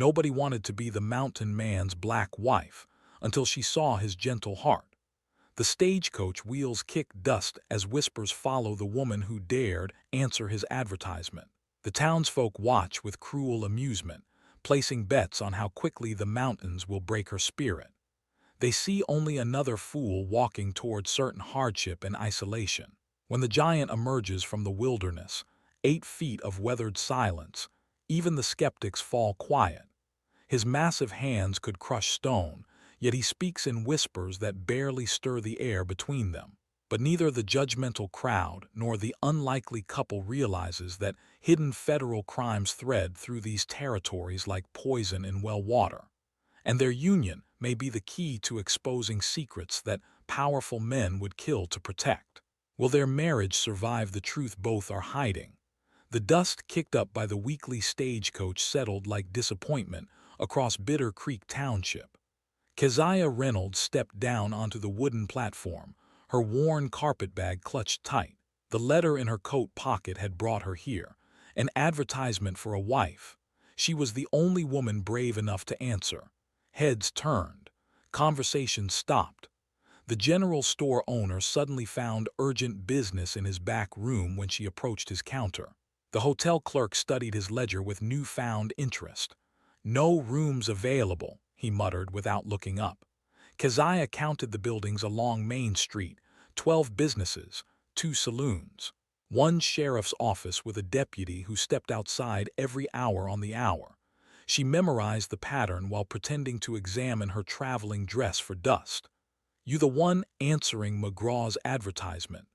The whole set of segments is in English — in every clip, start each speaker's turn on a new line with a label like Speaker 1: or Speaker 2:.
Speaker 1: Nobody wanted to be the mountain man's black wife until she saw his gentle heart. The stagecoach wheels kick dust as whispers follow the woman who dared answer his advertisement. The townsfolk watch with cruel amusement, placing bets on how quickly the mountains will break her spirit. They see only another fool walking toward certain hardship and isolation. When the giant emerges from the wilderness, 8 feet of weathered silence, even the skeptics fall quiet. His massive hands could crush stone, yet he speaks in whispers that barely stir the air between them. But neither the judgmental crowd nor the unlikely couple realizes that hidden federal crimes thread through these territories like poison in well water. And their union may be the key to exposing secrets that powerful men would kill to protect. Will their marriage survive the truth both are hiding? The dust kicked up by the weekly stagecoach settled like disappointment across Bitter Creek Township. Keziah Reynolds stepped down onto the wooden platform, her worn carpetbag clutched tight. The letter in her coat pocket had brought her here, an advertisement for a wife. She was the only woman brave enough to answer. Heads turned. Conversation stopped. The general store owner suddenly found urgent business in his back room when she approached his counter. The hotel clerk studied his ledger with newfound interest. "No rooms available," he muttered without looking up. Keziah counted the buildings along Main Street, 12 businesses, 2 saloons, 1 sheriff's office with a deputy who stepped outside every hour on the hour. She memorized the pattern while pretending to examine her traveling dress for dust. "You the one answering McGraw's advertisement?"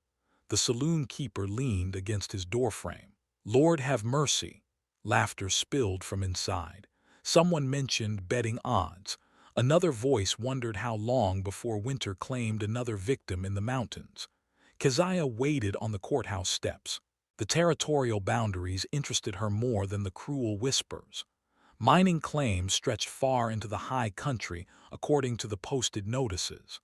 Speaker 1: The saloon keeper leaned against his doorframe. "Lord have mercy." Laughter spilled from inside. Someone mentioned betting odds. Another voice wondered how long before winter claimed another victim in the mountains. Keziah waited on the courthouse steps. The territorial boundaries interested her more than the cruel whispers. Mining claims stretched far into the high country according to the posted notices.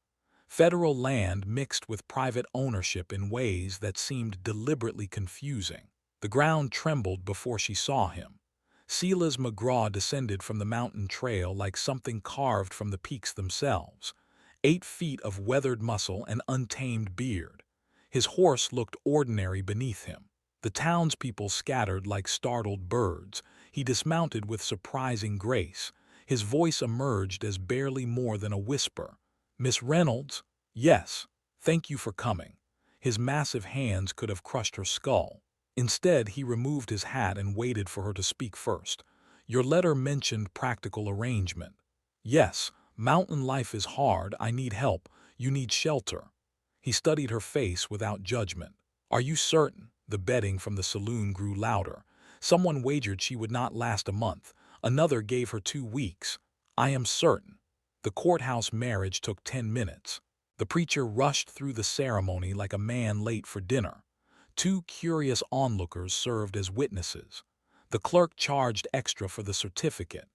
Speaker 1: Federal land mixed with private ownership in ways that seemed deliberately confusing. The ground trembled before she saw him. Silas McGraw descended from the mountain trail like something carved from the peaks themselves. 8 feet of weathered muscle and untamed beard. His horse looked ordinary beneath him. The townspeople scattered like startled birds. He dismounted with surprising grace. His voice emerged as barely more than a whisper. "Miss Reynolds?" "Yes. Thank you for coming." His massive hands could have crushed her skull. Instead, he removed his hat and waited for her to speak first. "Your letter mentioned practical arrangement." "Yes. Mountain life is hard. I need help. You need shelter." He studied her face without judgment. "Are you certain?" The betting from the saloon grew louder. Someone wagered she would not last a month. Another gave her 2 weeks. "I am certain." The courthouse marriage took 10 minutes. The preacher rushed through the ceremony like a man late for dinner. 2 curious onlookers served as witnesses. The clerk charged extra for the certificate.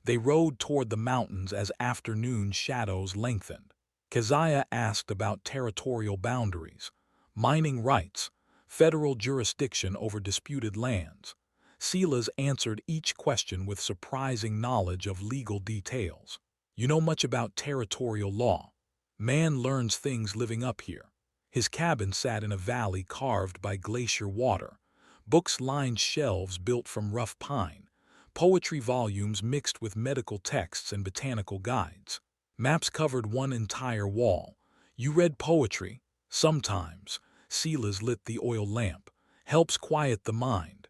Speaker 1: They rode toward the mountains as afternoon shadows lengthened. Keziah asked about territorial boundaries, mining rights, federal jurisdiction over disputed lands. Silas answered each question with surprising knowledge of legal details. "You know much about territorial law?" "Man learns things living up here." His cabin sat in a valley carved by glacier water. Books lined shelves built from rough pine. Poetry volumes mixed with medical texts and botanical guides. Maps covered one entire wall. "You read poetry?" "Sometimes." Silas lit the oil lamp. "Helps quiet the mind."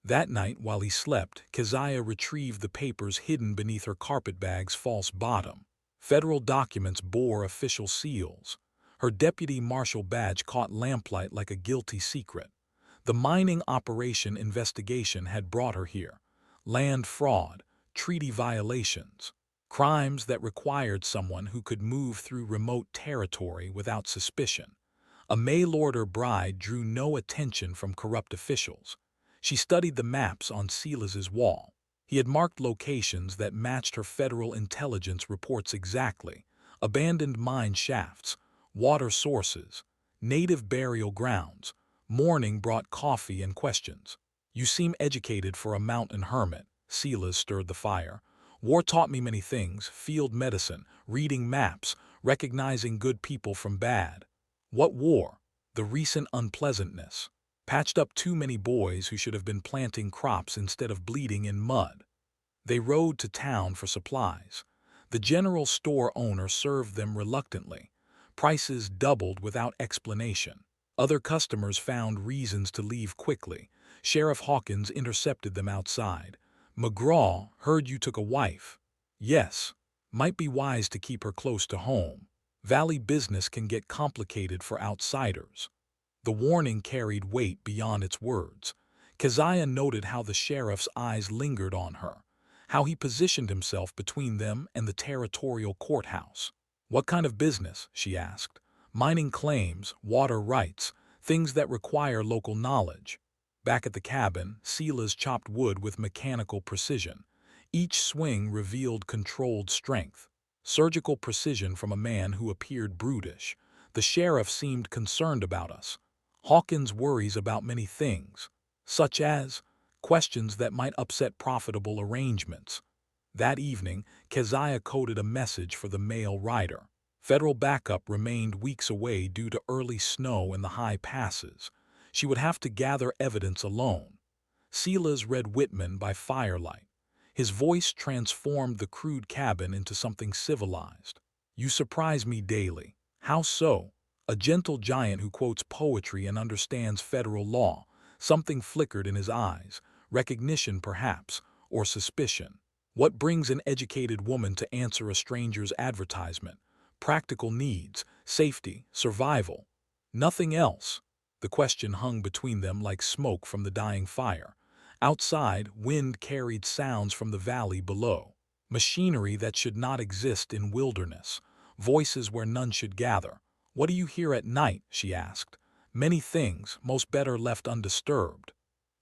Speaker 1: That night, while he slept, Keziah retrieved the papers hidden beneath her carpetbag's false bottom. Federal documents bore official seals. Her deputy marshal badge caught lamplight like a guilty secret. The mining operation investigation had brought her here. Land fraud, treaty violations, crimes that required someone who could move through remote territory without suspicion. A mail-order bride drew no attention from corrupt officials. She studied the maps on Silas's wall. He had marked locations that matched her federal intelligence reports exactly. Abandoned mine shafts, water sources, native burial grounds. Morning brought coffee and questions. "You seem educated for a mountain hermit." Silas stirred the fire. War taught me many things: field medicine, reading maps, recognizing good people from bad. What war? The recent unpleasantness. Patched up too many boys who should have been planting crops instead of bleeding in mud. They rode to town for supplies. The general store owner served them reluctantly. Prices doubled without explanation. Other customers found reasons to leave quickly. Sheriff Hawkins intercepted them outside. "McGraw, heard you took a wife." "Yes. Might be wise to keep her close to home. Valley business can get complicated for outsiders." The warning carried weight beyond its words. Keziah noted how the sheriff's eyes lingered on her, how he positioned himself between them and the territorial courthouse. "What kind of business?" she asked. "Mining claims, water rights, things that require local knowledge." Back at the cabin, Silas chopped wood with mechanical precision. Each swing revealed controlled strength. Surgical precision from a man who appeared brutish. "The sheriff seemed concerned about us. Hawkins worries about many things, such as questions that might upset profitable arrangements." That evening, Keziah coded a message for the mail rider. Federal backup remained weeks away due to early snow in the high passes. She would have to gather evidence alone. Silas read Whitman by firelight. His voice transformed the crude cabin into something civilized. "You surprise me daily." "How so?" "A gentle giant who quotes poetry and understands federal law." Something flickered in his eyes. Recognition, perhaps, or suspicion. "What brings an educated woman to answer a stranger's advertisement?" "Practical needs, safety, survival." "Nothing else?" The question hung between them like smoke from the dying fire. Outside, wind carried sounds from the valley below. Machinery that should not exist in wilderness. Voices where none should gather. "What do you hear at night?" she asked. "Many things, most better left undisturbed."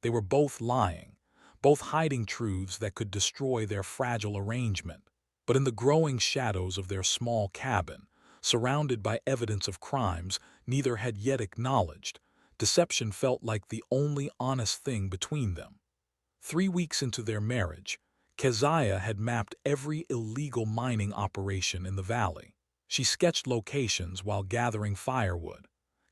Speaker 1: They were both lying, both hiding truths that could destroy their fragile arrangement. But in the growing shadows of their small cabin, surrounded by evidence of crimes neither had yet acknowledged, deception felt like the only honest thing between them. 3 weeks into their marriage, Keziah had mapped every illegal mining operation in the valley. She sketched locations while gathering firewood,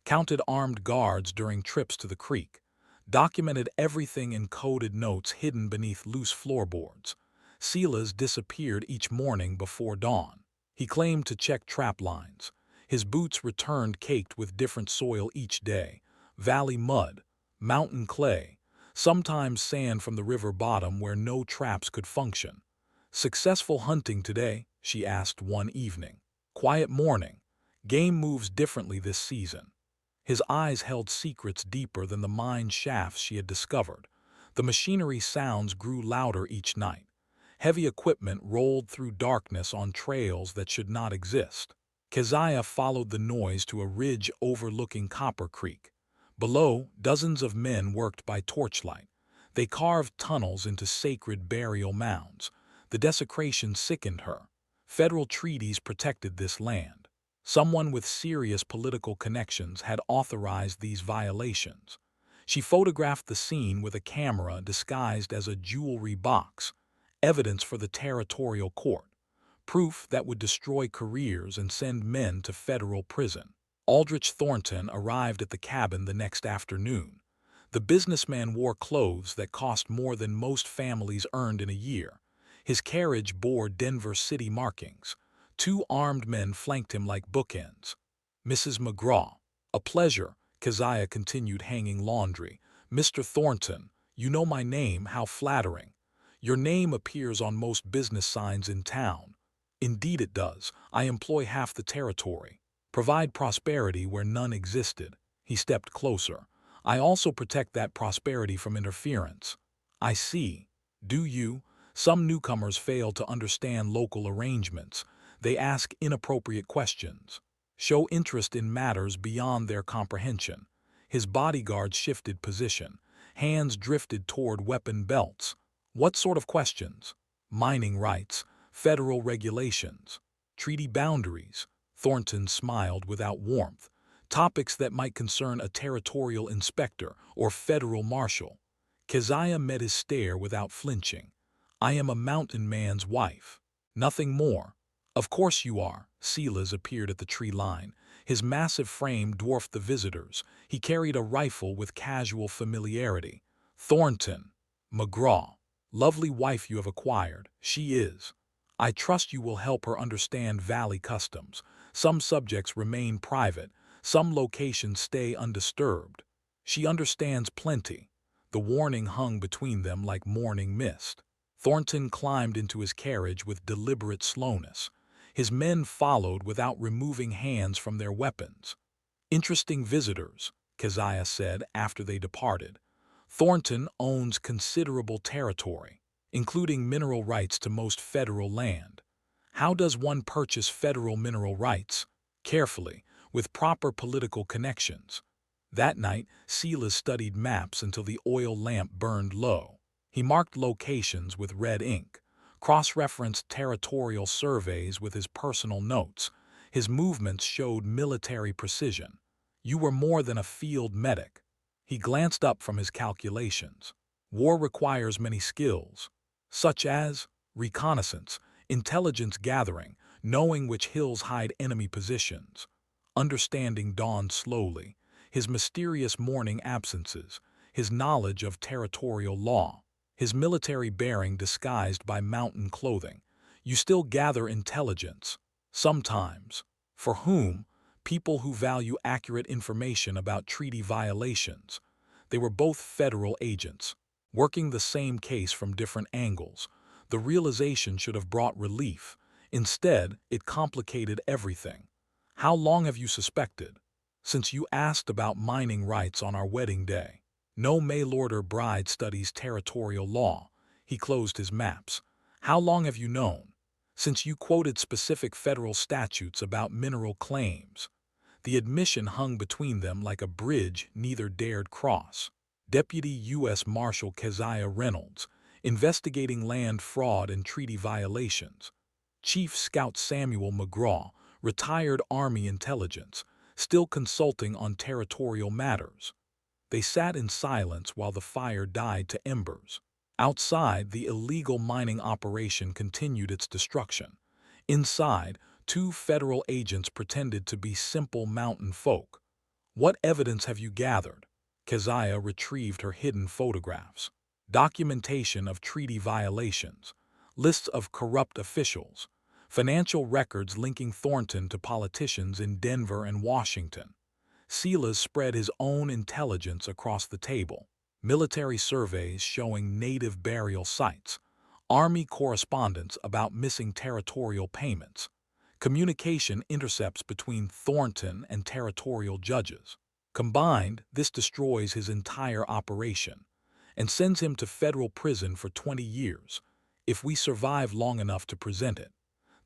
Speaker 1: counted armed guards during trips to the creek, documented everything in coded notes hidden beneath loose floorboards. Silas disappeared each morning before dawn. He claimed to check trap lines. His boots returned caked with different soil each day: valley mud, mountain clay, sometimes sand from the river bottom where no traps could function. "Successful hunting today?" she asked one evening. "Quiet morning. Game moves differently this season." His eyes held secrets deeper than the mine shafts she had discovered. The machinery sounds grew louder each night. Heavy equipment rolled through darkness on trails that should not exist. Keziah followed the noise to a ridge overlooking Copper Creek. Below, dozens of men worked by torchlight. They carved tunnels into sacred burial mounds. The desecration sickened her. Federal treaties protected this land. Someone with serious political connections had authorized these violations. She photographed the scene with a camera disguised as a jewelry box, evidence for the territorial court, proof that would destroy careers and send men to federal prison. Aldrich Thornton arrived at the cabin the next afternoon. The businessman wore clothes that cost more than most families earned in a year. His carriage bore Denver city markings. 2 armed men flanked him like bookends. "Mrs. McGraw." "A pleasure," Keziah continued hanging laundry. "Mr. Thornton, you know my name, how flattering. Your name appears on most business signs in town." "Indeed it does. I employ half the territory. Provide prosperity where none existed." He stepped closer. "I also protect that prosperity from interference." "I see. Do you?" Some newcomers fail to understand local arrangements. They ask inappropriate questions, show interest in matters beyond their comprehension. His bodyguard shifted position. Hands drifted toward weapon belts. "What sort of questions?" "Mining rights, federal regulations, treaty boundaries." Thornton smiled without warmth. "Topics that might concern a territorial inspector or federal marshal." Keziah met his stare without flinching. I am a mountain man's wife. Nothing more. Of course you are. Silas appeared at the tree line. His massive frame dwarfed the visitors. He carried a rifle with casual familiarity. Thornton, McGraw, lovely wife you have acquired. She is. I trust you will help her understand valley customs. Some subjects remain private. Some locations stay undisturbed. She understands plenty. The warning hung between them like morning mist. Thornton climbed into his carriage with deliberate slowness. His men followed without removing hands from their weapons. Interesting visitors, Keziah said after they departed. Thornton owns considerable territory, including mineral rights to most federal land. How does one purchase federal mineral rights? Carefully, with proper political connections. That night, Silas studied maps until the oil lamp burned low. He marked locations with red ink, cross-referenced territorial surveys with his personal notes. His movements showed military precision. You were more than a field medic. He glanced up from his calculations. War requires many skills, such as reconnaissance, intelligence gathering, knowing which hills hide enemy positions. Understanding dawned slowly. His mysterious morning absences, his knowledge of territorial law, his military bearing disguised by mountain clothing. You still gather intelligence. Sometimes. For whom? People who value accurate information about treaty violations. They were both federal agents, working the same case from different angles. The realization should have brought relief. Instead, it complicated everything. How long have you suspected? Since you asked about mining rights on our wedding day. No mail-order bride studies territorial law. He closed his maps. How long have you known? Since you quoted specific federal statutes about mineral claims. The admission hung between them like a bridge neither dared cross. Deputy U.S. Marshal Keziah Reynolds, investigating land fraud and treaty violations. Chief Scout Samuel McGraw, retired Army intelligence, still consulting on territorial matters. They sat in silence while the fire died to embers. Outside, the illegal mining operation continued its destruction. Inside, two federal agents pretended to be simple mountain folk. What evidence have you gathered? Keziah retrieved her hidden photographs. Documentation of treaty violations. Lists of corrupt officials. Financial records linking Thornton to politicians in Denver and Washington. Silas spread his own intelligence across the table. Military surveys showing native burial sites. Army correspondence about missing territorial payments. Communication intercepts between Thornton and territorial judges. Combined, this destroys his entire operation and sends him to federal prison for 20 years, if we survive long enough to present it.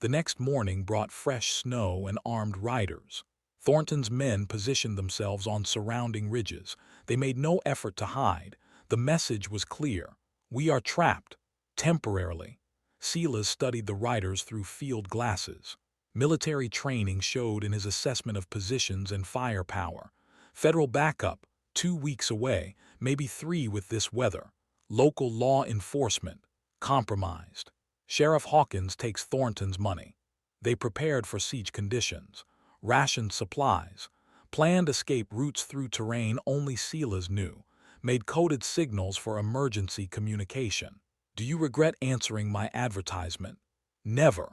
Speaker 1: The next morning brought fresh snow and armed riders. Thornton's men positioned themselves on surrounding ridges. They made no effort to hide. The message was clear. We are trapped. Temporarily. Silas studied the riders through field glasses. Military training showed in his assessment of positions and firepower. Federal backup, 2 weeks away, maybe 3 with this weather. Local law enforcement, compromised. Sheriff Hawkins takes Thornton's money. They prepared for siege conditions. Rationed supplies, planned escape routes through terrain only Silas knew, made coded signals for emergency communication. Do you regret answering my advertisement? Never.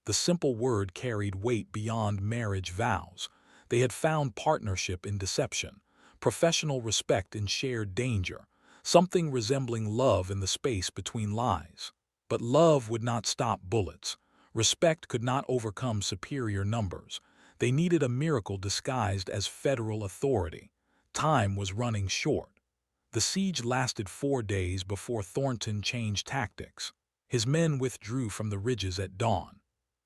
Speaker 1: The simple word carried weight beyond marriage vows. They had found partnership in deception, professional respect in shared danger, something resembling love in the space between lies. But love would not stop bullets. Respect could not overcome superior numbers. They needed a miracle disguised as federal authority. Time was running short. The siege lasted 4 days before Thornton changed tactics. His men withdrew from the ridges at dawn.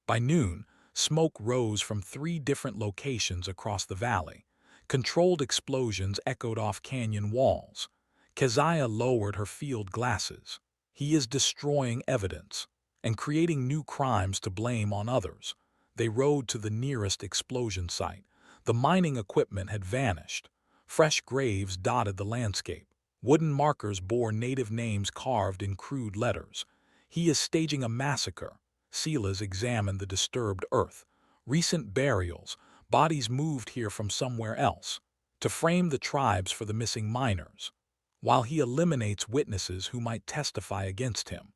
Speaker 1: By noon, smoke rose from 3 different locations across the valley. Controlled explosions echoed off canyon walls. Keziah lowered her field glasses. He is destroying evidence and creating new crimes to blame on others. They rode to the nearest explosion site. The mining equipment had vanished. Fresh graves dotted the landscape. Wooden markers bore native names carved in crude letters. He is staging a massacre. Sealers examine the disturbed earth. Recent burials, bodies moved here from somewhere else, to frame the tribes for the missing miners. While he eliminates witnesses who might testify against him,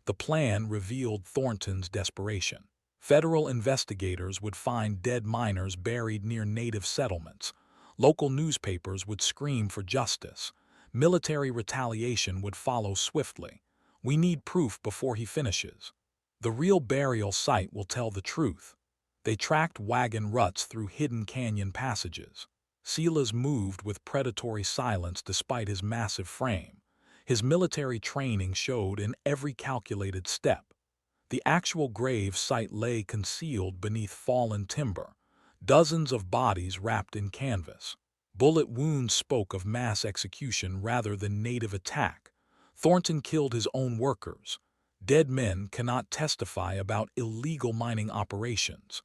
Speaker 1: the plan revealed Thornton's desperation. Federal investigators would find dead miners buried near native settlements. Local newspapers would scream for justice. Military retaliation would follow swiftly. We need proof before he finishes. The real burial site will tell the truth. They tracked wagon ruts through hidden canyon passages. Silas moved with predatory silence despite his massive frame. His military training showed in every calculated step. The actual grave site lay concealed beneath fallen timber, dozens of bodies wrapped in canvas. Bullet wounds spoke of mass execution rather than native attack. Thornton killed his own workers. Dead men cannot testify about illegal mining operations.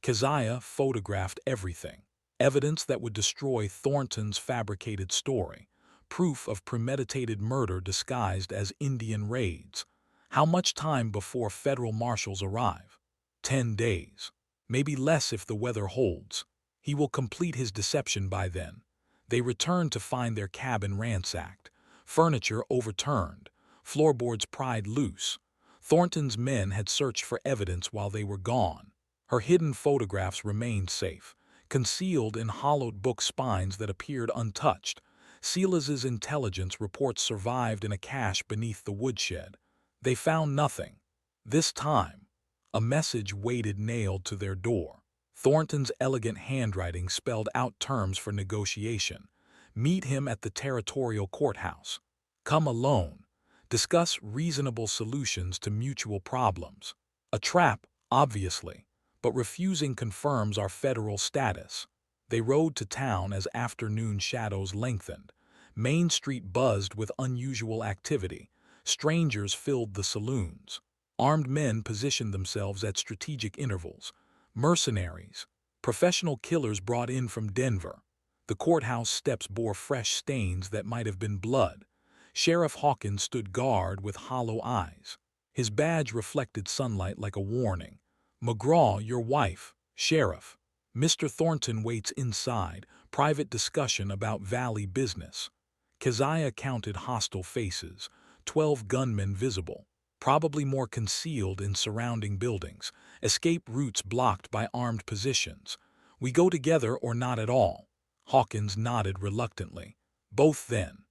Speaker 1: Keziah photographed everything, evidence that would destroy Thornton's fabricated story, proof of premeditated murder disguised as Indian raids. How much time before federal marshals arrive? 10 days. Maybe less if the weather holds. He will complete his deception by then. They return to find their cabin ransacked, furniture overturned, floorboards pried loose. Thornton's men had searched for evidence while they were gone. Her hidden photographs remained safe, concealed in hollowed book spines that appeared untouched. Silas's intelligence reports survived in a cache beneath the woodshed. They found nothing. This time, a message waited nailed to their door. Thornton's elegant handwriting spelled out terms for negotiation. Meet him at the territorial courthouse. Come alone. Discuss reasonable solutions to mutual problems. A trap, obviously, but refusing confirms our federal status. They rode to town as afternoon shadows lengthened. Main Street buzzed with unusual activity. Strangers filled the saloons. Armed men positioned themselves at strategic intervals. Mercenaries, professional killers brought in from Denver. The courthouse steps bore fresh stains that might have been blood. Sheriff Hawkins stood guard with hollow eyes. His badge reflected sunlight like a warning. "McGraw, your wife, Sheriff. Mr. Thornton waits inside, private discussion about Valley business." Keziah counted hostile faces, 12 gunmen visible, probably more concealed in surrounding buildings, escape routes blocked by armed positions. "We go together or not at all." Hawkins nodded reluctantly. Both then.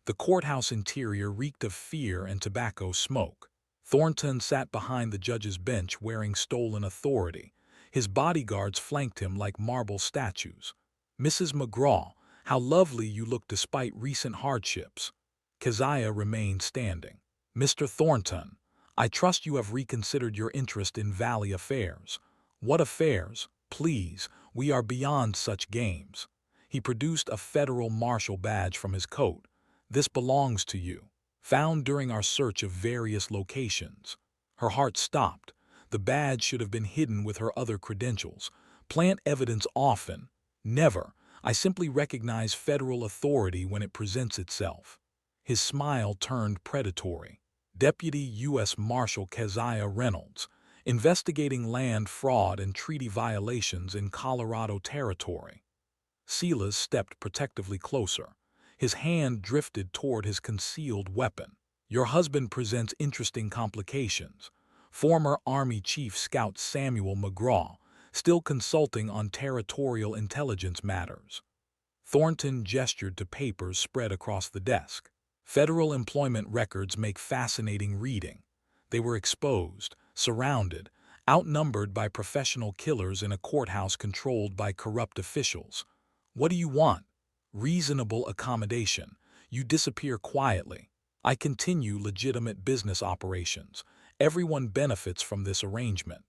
Speaker 1: The courthouse interior reeked of fear and tobacco smoke. Thornton sat behind the judge's bench wearing stolen authority. His bodyguards flanked him like marble statues. "Mrs. McGraw, how lovely you look despite recent hardships." Keziah remained standing. "Mr. Thornton, I trust you have reconsidered your interest in Valley affairs." "What affairs? Please, we are beyond such games." He produced a federal marshal badge from his coat. "This belongs to you. Found during our search of various locations." Her heart stopped. The badge should have been hidden with her other credentials. Plant evidence often. Never. I simply recognize federal authority when it presents itself. His smile turned predatory. Deputy U.S. Marshal Keziah Reynolds, investigating land fraud and treaty violations in Colorado territory. Silas stepped protectively closer. His hand drifted toward his concealed weapon. "Your husband presents interesting complications." Former Army Chief Scout Samuel McGraw, still consulting on territorial intelligence matters. Thornton gestured to papers spread across the desk. Federal employment records make fascinating reading. They were exposed, surrounded, outnumbered by professional killers in a courthouse controlled by corrupt officials. "What do you want?" "Reasonable accommodation. You disappear quietly. I continue legitimate business operations. Everyone benefits from this arrangement,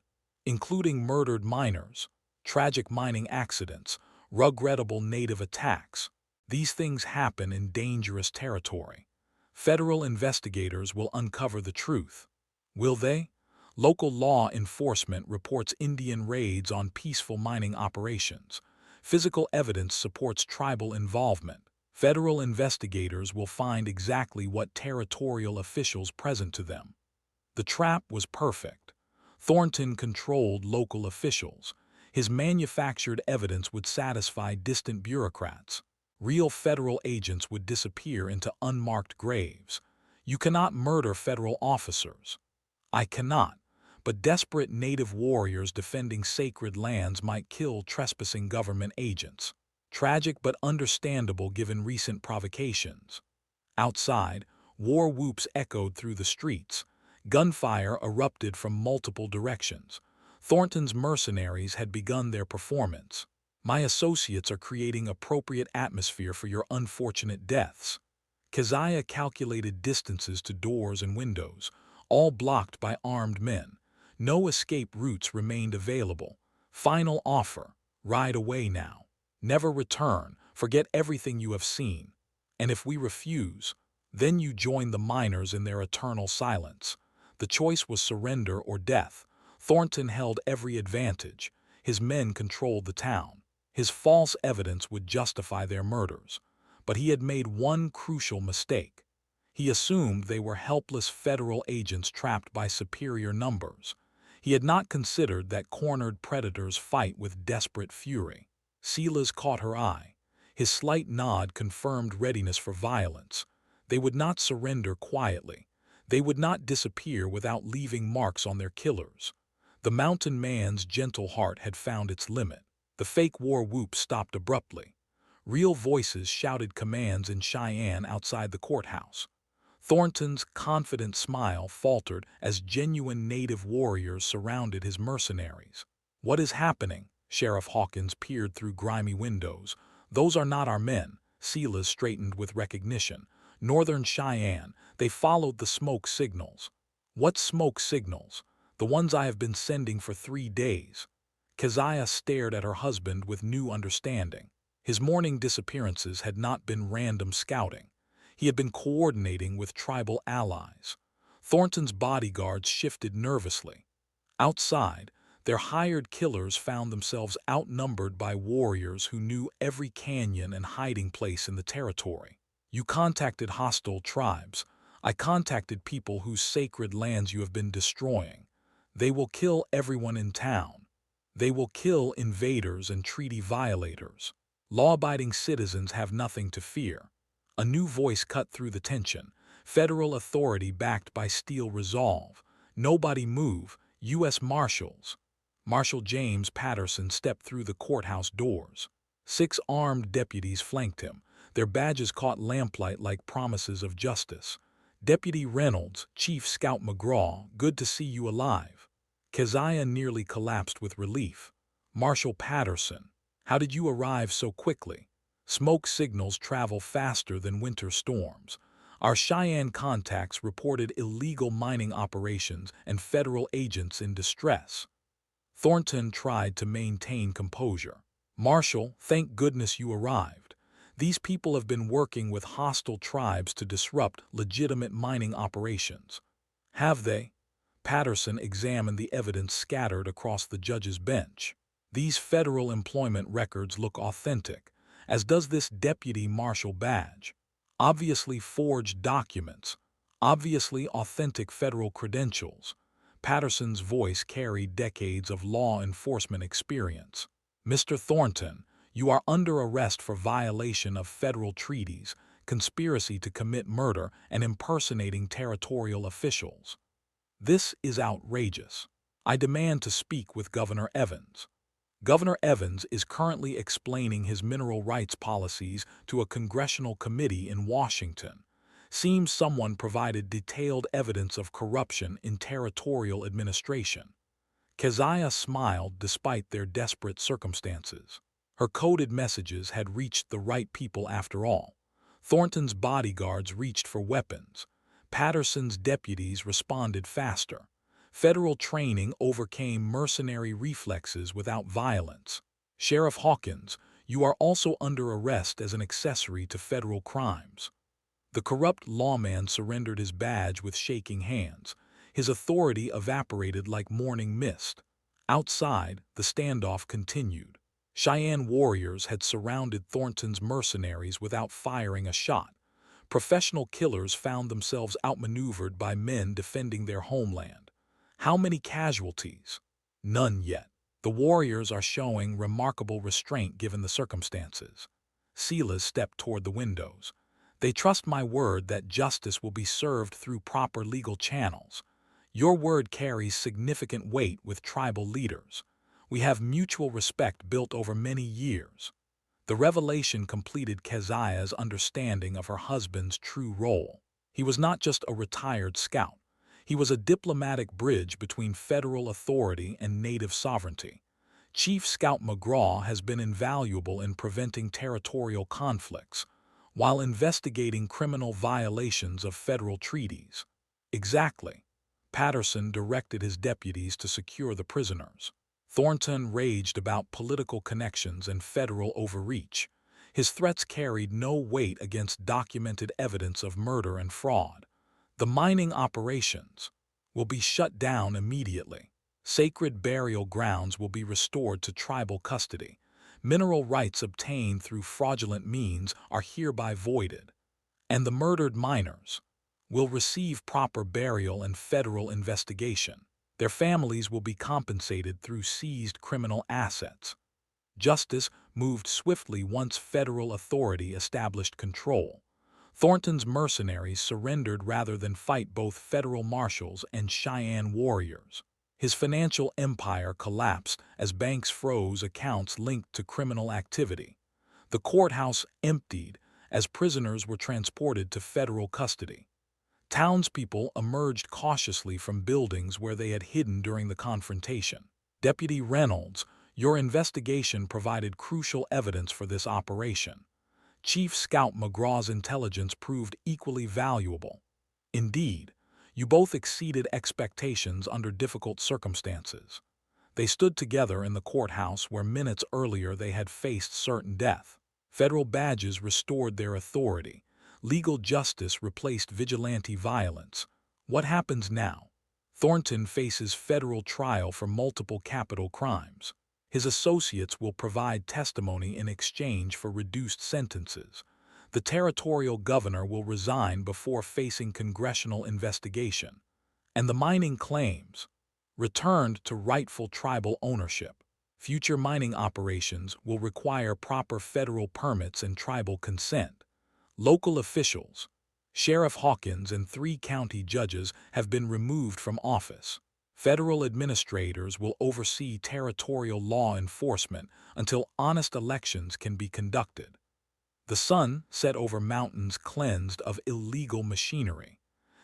Speaker 1: including murdered miners, tragic mining accidents, regrettable native attacks. These things happen in dangerous territory. Federal investigators will uncover the truth." Will they? Local law enforcement reports Indian raids on peaceful mining operations. Physical evidence supports tribal involvement. Federal investigators will find exactly what territorial officials present to them. The trap was perfect. Thornton controlled local officials. His manufactured evidence would satisfy distant bureaucrats. Real federal agents would disappear into unmarked graves. You cannot murder federal officers. I cannot. But desperate native warriors defending sacred lands might kill trespassing government agents. Tragic but understandable given recent provocations. Outside, war whoops echoed through the streets. Gunfire erupted from multiple directions. Thornton's mercenaries had begun their performance. My associates are creating appropriate atmosphere for your unfortunate deaths. Keziah calculated distances to doors and windows, all blocked by armed men. No escape routes remained available. Final offer: ride away now. Never return, forget everything you have seen. And if we refuse, then you join the miners in their eternal silence. The choice was surrender or death. Thornton held every advantage. His men controlled the town. His false evidence would justify their murders. But he had made one crucial mistake. He assumed they were helpless federal agents trapped by superior numbers. He had not considered that cornered predators fight with desperate fury. Silas caught her eye. His slight nod confirmed readiness for violence. They would not surrender quietly. They would not disappear without leaving marks on their killers. The mountain man's gentle heart had found its limit. The fake war whoop stopped abruptly. Real voices shouted commands in Cheyenne outside the courthouse. Thornton's confident smile faltered as genuine native warriors surrounded his mercenaries. "What is happening?" Sheriff Hawkins peered through grimy windows. "Those are not our men." Silas straightened with recognition. "Northern Cheyenne, they followed the smoke signals." "What smoke signals?" "The ones I have been sending for 3 days." Keziah stared at her husband with new understanding. His morning disappearances had not been random scouting. He had been coordinating with tribal allies. Thornton's bodyguards shifted nervously. Outside, their hired killers found themselves outnumbered by warriors who knew every canyon and hiding place in the territory. "You contacted hostile tribes. I contacted people whose sacred lands you have been destroying. They will kill everyone in town. They will kill invaders and treaty violators. Law-abiding citizens have nothing to fear." A new voice cut through the tension. Federal authority backed by steel resolve. "Nobody move. U.S. Marshals." Marshal James Patterson stepped through the courthouse doors. 6 armed deputies flanked him. Their badges caught lamplight like promises of justice. "Deputy Reynolds, Chief Scout McGraw, good to see you alive." Keziah nearly collapsed with relief. "Marshal Patterson, how did you arrive so quickly?" "Smoke signals travel faster than winter storms. Our Cheyenne contacts reported illegal mining operations and federal agents in distress." Thornton tried to maintain composure. "Marshal, thank goodness you arrived. These people have been working with hostile tribes to disrupt legitimate mining operations." "Have they?" Patterson examined the evidence scattered across the judge's bench. "These federal employment records look authentic, as does this deputy marshal badge. Obviously forged documents, obviously authentic federal credentials." Patterson's voice carried decades of law enforcement experience. "Mr. Thornton, you are under arrest for violation of federal treaties, conspiracy to commit murder, and impersonating territorial officials. This is outrageous. I demand to speak with Governor Evans." Governor Evans is currently explaining his mineral rights policies to a congressional committee in Washington. Seems someone provided detailed evidence of corruption in territorial administration. Keziah smiled despite their desperate circumstances. Her coded messages had reached the right people after all. Thornton's bodyguards reached for weapons. Patterson's deputies responded faster. Federal training overcame mercenary reflexes without violence. "Sheriff Hawkins, you are also under arrest as an accessory to federal crimes." The corrupt lawman surrendered his badge with shaking hands. His authority evaporated like morning mist. Outside, the standoff continued. Cheyenne warriors had surrounded Thornton's mercenaries without firing a shot. Professional killers found themselves outmaneuvered by men defending their homeland. How many casualties? None yet. The warriors are showing remarkable restraint given the circumstances. Silas stepped toward the windows. They trust my word that justice will be served through proper legal channels. Your word carries significant weight with tribal leaders. We have mutual respect built over many years. The revelation completed Keziah's understanding of her husband's true role. He was not just a retired scout. He was a diplomatic bridge between federal authority and native sovereignty. Chief Scout McGraw has been invaluable in preventing territorial conflicts, while investigating criminal violations of federal treaties. Exactly. Patterson directed his deputies to secure the prisoners. Thornton raged about political connections and federal overreach. His threats carried no weight against documented evidence of murder and fraud. The mining operations will be shut down immediately. Sacred burial grounds will be restored to tribal custody. Mineral rights obtained through fraudulent means are hereby voided. And the murdered miners will receive proper burial and federal investigation. Their families will be compensated through seized criminal assets. Justice moved swiftly once federal authority established control. Thornton's mercenaries surrendered rather than fight both federal marshals and Cheyenne warriors. His financial empire collapsed as banks froze accounts linked to criminal activity. The courthouse emptied as prisoners were transported to federal custody. Townspeople emerged cautiously from buildings where they had hidden during the confrontation. Deputy Reynolds, your investigation provided crucial evidence for this operation. Chief Scout McGraw's intelligence proved equally valuable. Indeed, you both exceeded expectations under difficult circumstances. They stood together in the courthouse where minutes earlier they had faced certain death. Federal badges restored their authority. Legal justice replaced vigilante violence. What happens now? Thornton faces federal trial for multiple capital crimes. His associates will provide testimony in exchange for reduced sentences. The territorial governor will resign before facing congressional investigation. And the mining claims returned to rightful tribal ownership. Future mining operations will require proper federal permits and tribal consent. Local officials, Sheriff Hawkins and 3 county judges have been removed from office. Federal administrators will oversee territorial law enforcement until honest elections can be conducted. The sun set over mountains cleansed of illegal machinery.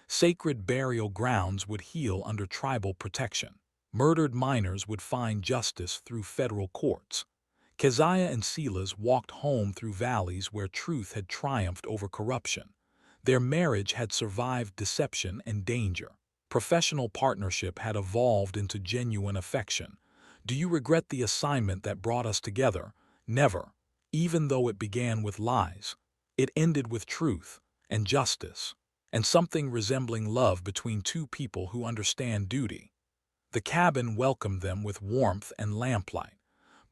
Speaker 1: Sacred burial grounds would heal under tribal protection. Murdered miners would find justice through federal courts. Keziah and Silas walked home through valleys where truth had triumphed over corruption. Their marriage had survived deception and danger. Professional partnership had evolved into genuine affection. Do you regret the assignment that brought us together? Never. Even though it began with lies, it ended with truth and justice, and something resembling love between 2 people who understand duty. The cabin welcomed them with warmth and lamplight.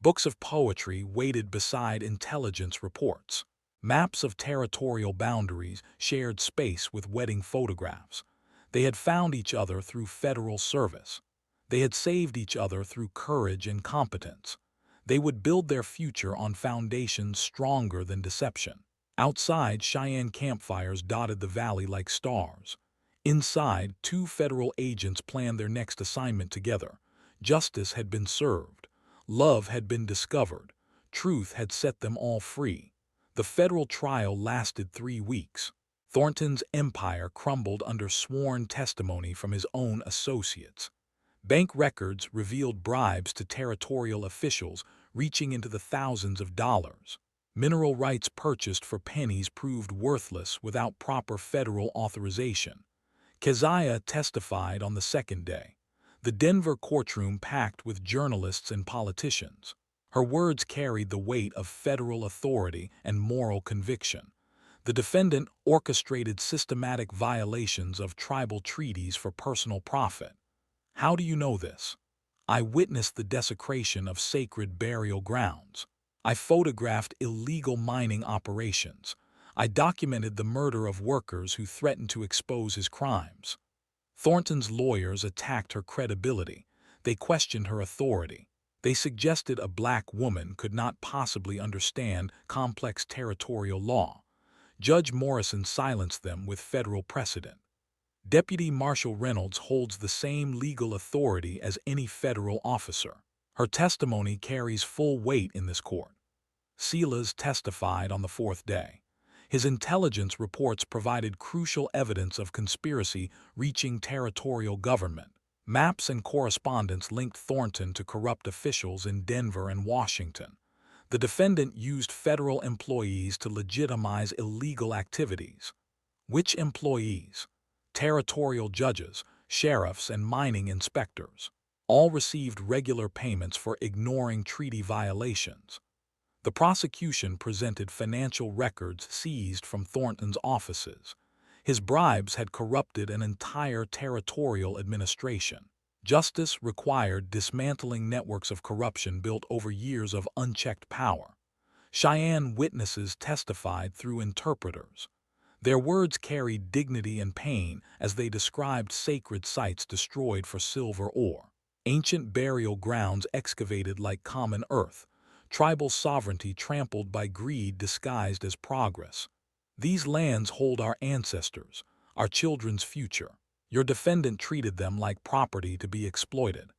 Speaker 1: Books of poetry waited beside intelligence reports. Maps of territorial boundaries shared space with wedding photographs. They had found each other through federal service. They had saved each other through courage and competence. They would build their future on foundations stronger than deception. Outside, Cheyenne campfires dotted the valley like stars. Inside, 2 federal agents planned their next assignment together. Justice had been served. Love had been discovered. Truth had set them all free. The federal trial lasted 3 weeks. Thornton's empire crumbled under sworn testimony from his own associates. Bank records revealed bribes to territorial officials reaching into the thousands of dollars. Mineral rights purchased for pennies proved worthless without proper federal authorization. Keziah testified on the second day. The Denver courtroom packed with journalists and politicians. Her words carried the weight of federal authority and moral conviction. The defendant orchestrated systematic violations of tribal treaties for personal profit. How do you know this? I witnessed the desecration of sacred burial grounds. I photographed illegal mining operations. I documented the murder of workers who threatened to expose his crimes. Thornton's lawyers attacked her credibility. They questioned her authority. They suggested a black woman could not possibly understand complex territorial law. Judge Morrison silenced them with federal precedent. Deputy Marshal Reynolds holds the same legal authority as any federal officer. Her testimony carries full weight in this court. Silas testified on the fourth day. His intelligence reports provided crucial evidence of conspiracy reaching territorial government. Maps and correspondence linked Thornton to corrupt officials in Denver and Washington. The defendant used federal employees to legitimize illegal activities. Which employees? Territorial judges, sheriffs, and mining inspectors. All received regular payments for ignoring treaty violations. The prosecution presented financial records seized from Thornton's offices. His bribes had corrupted an entire territorial administration. Justice required dismantling networks of corruption built over years of unchecked power. Cheyenne witnesses testified through interpreters. Their words carried dignity and pain as they described sacred sites destroyed for silver ore, ancient burial grounds excavated like common earth, tribal sovereignty trampled by greed disguised as progress. These lands hold our ancestors, our children's future. Your defendant treated them like property to be exploited.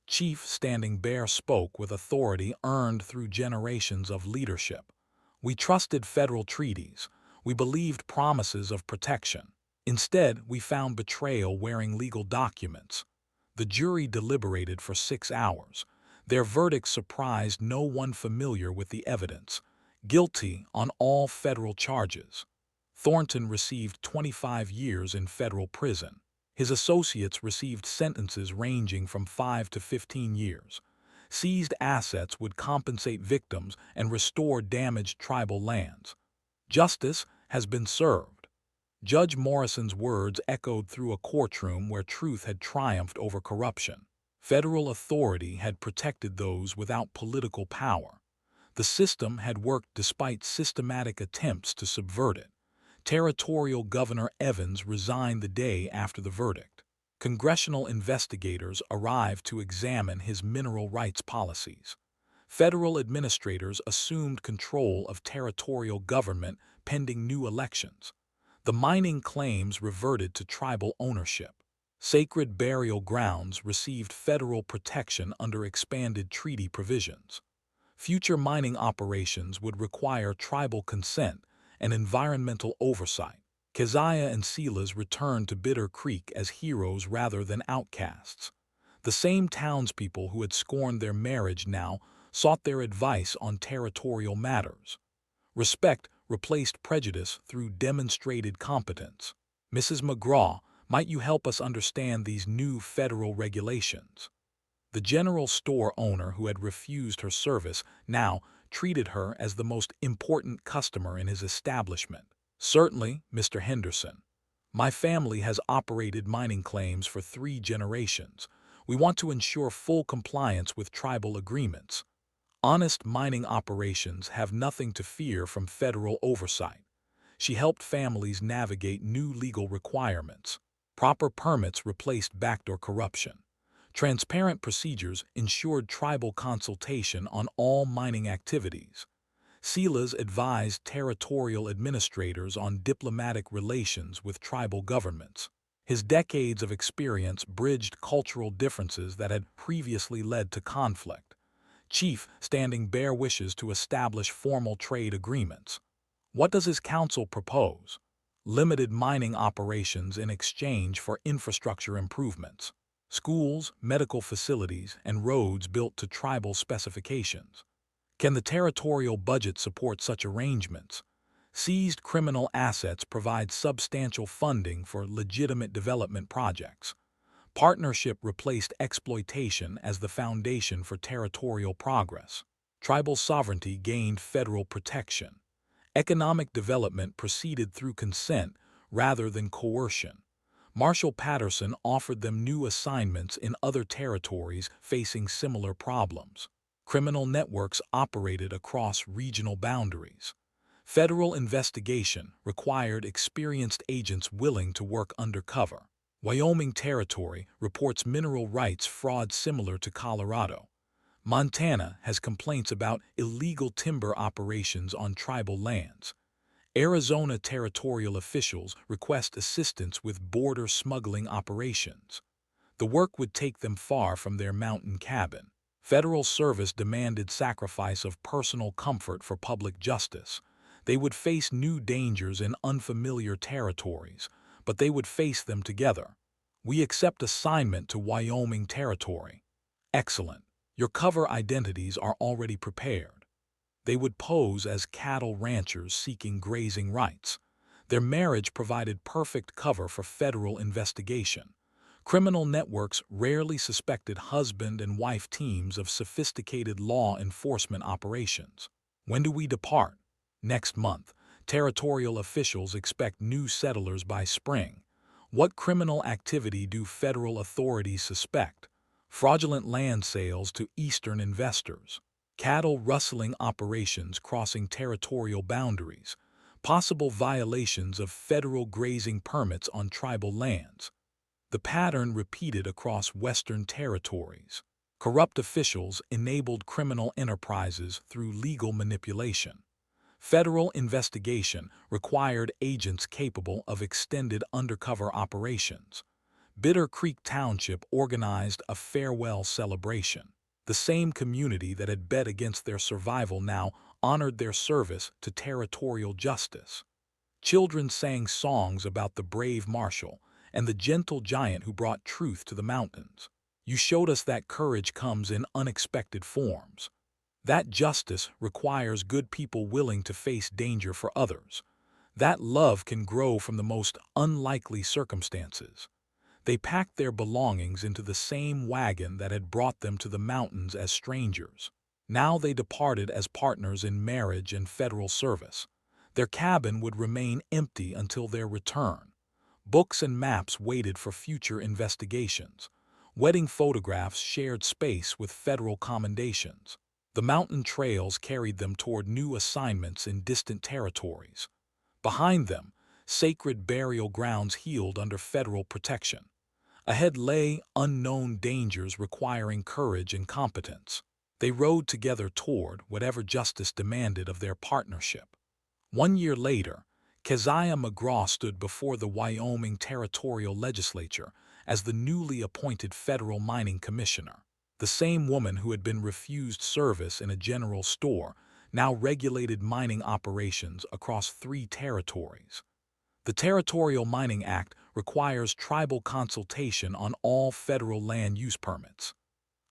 Speaker 1: Chief Standing Bear spoke with authority earned through generations of leadership. We trusted federal treaties. We believed promises of protection. Instead, we found betrayal wearing legal documents. The jury deliberated for 6 hours. Their verdict surprised no one familiar with the evidence. Guilty on all federal charges. Thornton received 25 years in federal prison. His associates received sentences ranging from 5 to 15 years. Seized assets would compensate victims and restore damaged tribal lands. Justice has been served. Judge Morrison's words echoed through a courtroom where truth had triumphed over corruption. Federal authority had protected those without political power. The system had worked despite systematic attempts to subvert it. Territorial Governor Evans resigned the day after the verdict. Congressional investigators arrived to examine his mineral rights policies. Federal administrators assumed control of territorial government pending new elections. The mining claims reverted to tribal ownership. Sacred burial grounds received federal protection under expanded treaty provisions. Future mining operations would require tribal consent and environmental oversight. Keziah and Silas returned to Bitter Creek as heroes rather than outcasts. The same townspeople who had scorned their marriage now sought their advice on territorial matters. Respect replaced prejudice through demonstrated competence. Mrs. McGraw, might you help us understand these new federal regulations? The general store owner who had refused her service now treated her as the most important customer in his establishment. Certainly, Mr. Henderson. My family has operated mining claims for 3 generations. We want to ensure full compliance with tribal agreements. Honest mining operations have nothing to fear from federal oversight. She helped families navigate new legal requirements. Proper permits replaced backdoor corruption. Transparent procedures ensured tribal consultation on all mining activities. Silas advised territorial administrators on diplomatic relations with tribal governments. His decades of experience bridged cultural differences that had previously led to conflict. Chief Standing Bear wishes to establish formal trade agreements. What does his council propose? Limited mining operations in exchange for infrastructure improvements. Schools, medical facilities, and roads built to tribal specifications. Can the territorial budget support such arrangements? Seized criminal assets provide substantial funding for legitimate development projects. Partnership replaced exploitation as the foundation for territorial progress. Tribal sovereignty gained federal protection. Economic development proceeded through consent rather than coercion. Marshal Patterson offered them new assignments in other territories facing similar problems. Criminal networks operated across regional boundaries. Federal investigation required experienced agents willing to work undercover. Wyoming Territory reports mineral rights fraud similar to Colorado. Montana has complaints about illegal timber operations on tribal lands. Arizona territorial officials request assistance with border smuggling operations. The work would take them far from their mountain cabin. Federal service demanded sacrifice of personal comfort for public justice. They would face new dangers in unfamiliar territories, but they would face them together. We accept assignment to Wyoming Territory. Excellent. Your cover identities are already prepared. They would pose as cattle ranchers seeking grazing rights. Their marriage provided perfect cover for federal investigation. Criminal networks rarely suspected husband and wife teams of sophisticated law enforcement operations. When do we depart? Next month. Territorial officials expect new settlers by spring. What criminal activity do federal authorities suspect? Fraudulent land sales to Eastern investors. Cattle rustling operations crossing territorial boundaries. Possible violations of federal grazing permits on tribal lands. The pattern repeated across Western territories. Corrupt officials enabled criminal enterprises through legal manipulation. Federal investigation required agents capable of extended undercover operations. Bitter Creek Township organized a farewell celebration. The same community that had bet against their survival now honored their service to territorial justice. Children sang songs about the brave marshal and the gentle giant who brought truth to the mountains. You showed us that courage comes in unexpected forms. That justice requires good people willing to face danger for others. That love can grow from the most unlikely circumstances. They packed their belongings into the same wagon that had brought them to the mountains as strangers. Now they departed as partners in marriage and federal service. Their cabin would remain empty until their return. Books and maps waited for future investigations. Wedding photographs shared space with federal commendations. The mountain trails carried them toward new assignments in distant territories. Behind them, sacred burial grounds healed under federal protection. Ahead lay unknown dangers requiring courage and competence. They rode together toward whatever justice demanded of their partnership. 1 year later, Keziah McGraw stood before the Wyoming Territorial Legislature as the newly appointed federal mining commissioner. The same woman who had been refused service in a general store now regulated mining operations across 3 territories. The Territorial Mining Act requires tribal consultation on all federal land use permits.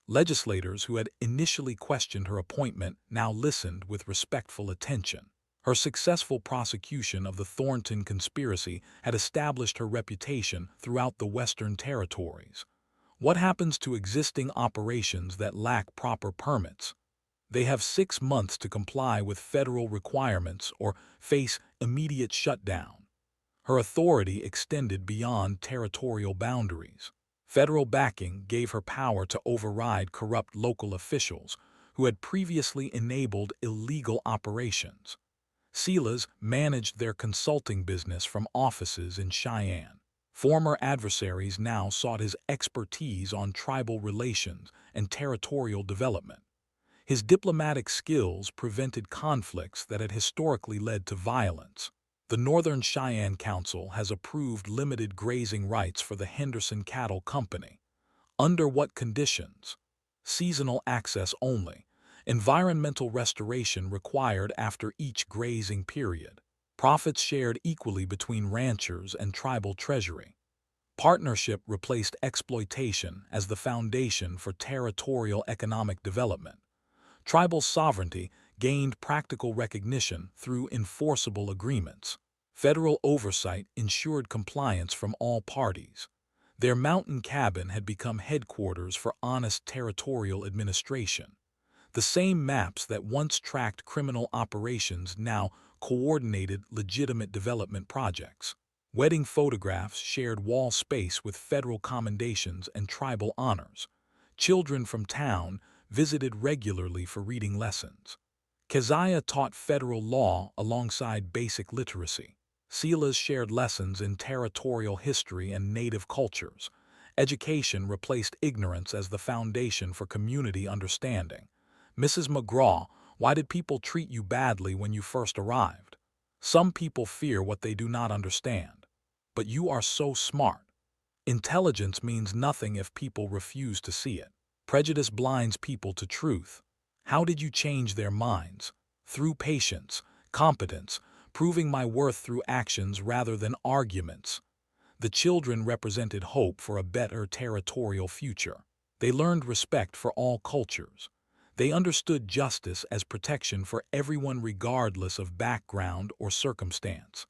Speaker 1: Legislators who had initially questioned her appointment now listened with respectful attention. Her successful prosecution of the Thornton conspiracy had established her reputation throughout the Western territories. What happens to existing operations that lack proper permits? They have 6 months to comply with federal requirements or face immediate shutdown. Her authority extended beyond territorial boundaries. Federal backing gave her power to override corrupt local officials who had previously enabled illegal operations. Silas managed their consulting business from offices in Cheyenne. Former adversaries now sought his expertise on tribal relations and territorial development. His diplomatic skills prevented conflicts that had historically led to violence. The Northern Cheyenne Council has approved limited grazing rights for the Henderson Cattle Company. Under what conditions? Seasonal access only. Environmental restoration required after each grazing period. Profits shared equally between ranchers and tribal treasury. Partnership replaced exploitation as the foundation for territorial economic development. Tribal sovereignty gained practical recognition through enforceable agreements. Federal oversight ensured compliance from all parties. Their mountain cabin had become headquarters for honest territorial administration. The same maps that once tracked criminal operations now coordinated legitimate development projects. Wedding photographs shared wall space with federal commendations and tribal honors. Children from town visited regularly for reading lessons. Keziah taught federal law alongside basic literacy. Silas shared lessons in territorial history and native cultures. Education replaced ignorance as the foundation for community understanding. Mrs. McGraw, why did people treat you badly when you first arrived? Some people fear what they do not understand. But you are so smart. Intelligence means nothing if people refuse to see it. Prejudice blinds people to truth. How did you change their minds? Through patience, competence, proving my worth through actions rather than arguments. The children represented hope for a better territorial future. They learned respect for all cultures. They understood justice as protection for everyone regardless of background or circumstance.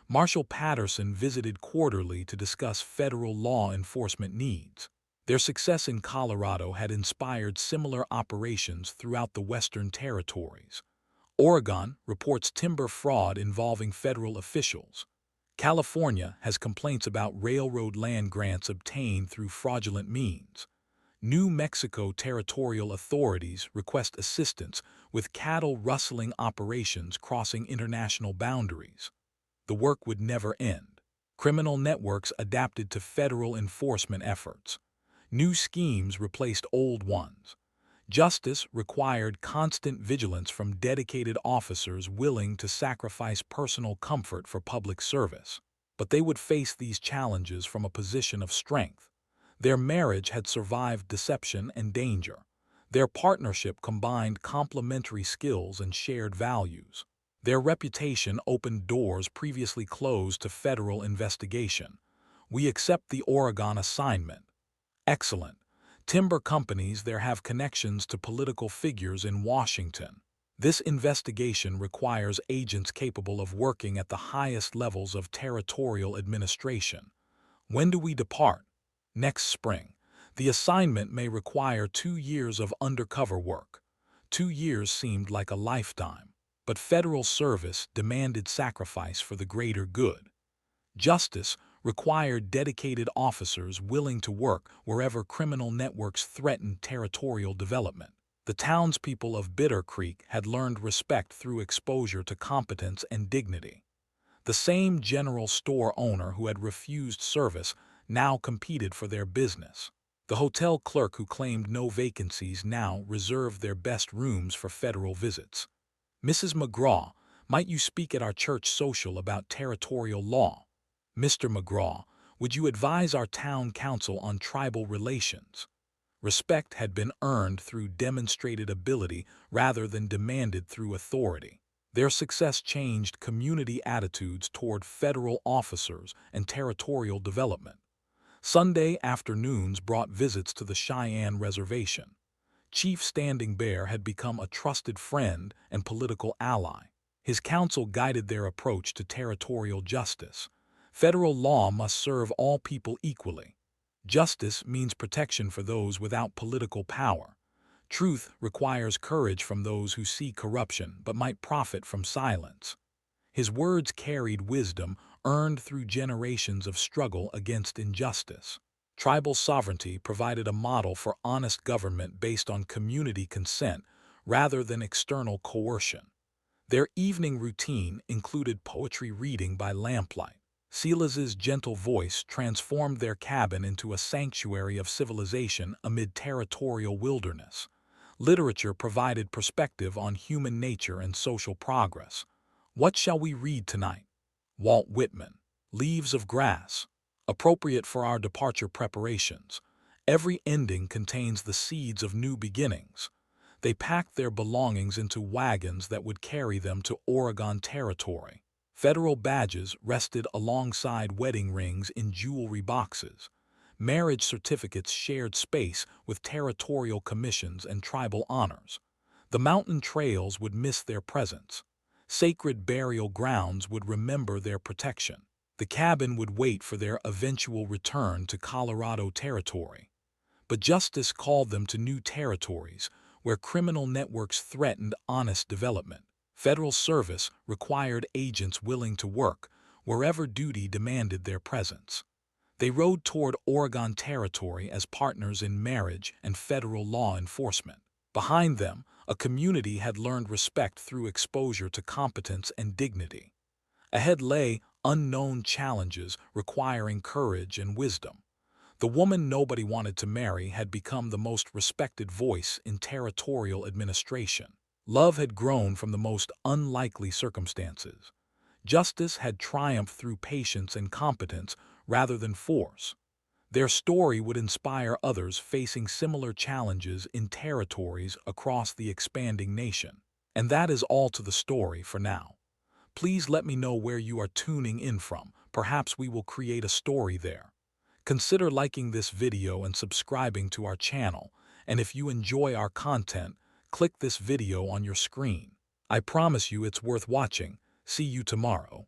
Speaker 1: Marshal Patterson visited quarterly to discuss federal law enforcement needs. Their success in Colorado had inspired similar operations throughout the Western territories. Oregon reports timber fraud involving federal officials. California has complaints about railroad land grants obtained through fraudulent means. New Mexico territorial authorities request assistance with cattle rustling operations crossing international boundaries. The work would never end. Criminal networks adapted to federal enforcement efforts. New schemes replaced old ones. Justice required constant vigilance from dedicated officers willing to sacrifice personal comfort for public service. But they would face these challenges from a position of strength. Their marriage had survived deception and danger. Their partnership combined complementary skills and shared values. Their reputation opened doors previously closed to federal investigation. We accept the Oregon assignment. Excellent. Timber companies there have connections to political figures in Washington. This investigation requires agents capable of working at the highest levels of territorial administration. When do we depart? Next spring. The assignment may require 2 years of undercover work. 2 years seemed like a lifetime. But federal service demanded sacrifice for the greater good. Justice required dedicated officers willing to work wherever criminal networks threatened territorial development. The townspeople of Bitter Creek had learned respect through exposure to competence and dignity. The same general store owner who had refused service now competed for their business. The hotel clerk who claimed no vacancies now reserved their best rooms for federal visits. Mrs. McGraw, might you speak at our church social about territorial law? Mr. McGraw, would you advise our town council on tribal relations? Respect had been earned through demonstrated ability rather than demanded through authority. Their success changed community attitudes toward federal officers and territorial development. Sunday afternoons brought visits to the Cheyenne Reservation. Chief Standing Bear had become a trusted friend and political ally. His counsel guided their approach to territorial justice. Federal law must serve all people equally. Justice means protection for those without political power. Truth requires courage from those who see corruption but might profit from silence. His words carried wisdom earned through generations of struggle against injustice. Tribal sovereignty provided a model for honest government based on community consent rather than external coercion. Their evening routine included poetry reading by lamplight. Silas's gentle voice transformed their cabin into a sanctuary of civilization amid territorial wilderness. Literature provided perspective on human nature and social progress. What shall we read tonight? Walt Whitman, Leaves of Grass. Appropriate for our departure preparations. Every ending contains the seeds of new beginnings. They packed their belongings into wagons that would carry them to Oregon territory. Federal badges rested alongside wedding rings in jewelry boxes. Marriage certificates shared space with territorial commissions and tribal honors. The mountain trails would miss their presence. Sacred burial grounds would remember their protection. The cabin would wait for their eventual return to Colorado territory. But justice called them to new territories where criminal networks threatened honest development. Federal service required agents willing to work wherever duty demanded their presence. They rode toward Oregon territory as partners in marriage and federal law enforcement. Behind them, a community had learned respect through exposure to competence and dignity. Ahead lay unknown challenges requiring courage and wisdom. The woman nobody wanted to marry had become the most respected voice in territorial administration. Love had grown from the most unlikely circumstances. Justice had triumphed through patience and competence rather than force. Their story would inspire others facing similar challenges in territories across the expanding nation. And that is all to the story for now. Please let me know where you are tuning in from. Perhaps we will create a story there. Consider liking this video and subscribing to our channel. And if you enjoy our content, click this video on your screen. I promise you it's worth watching. See you tomorrow.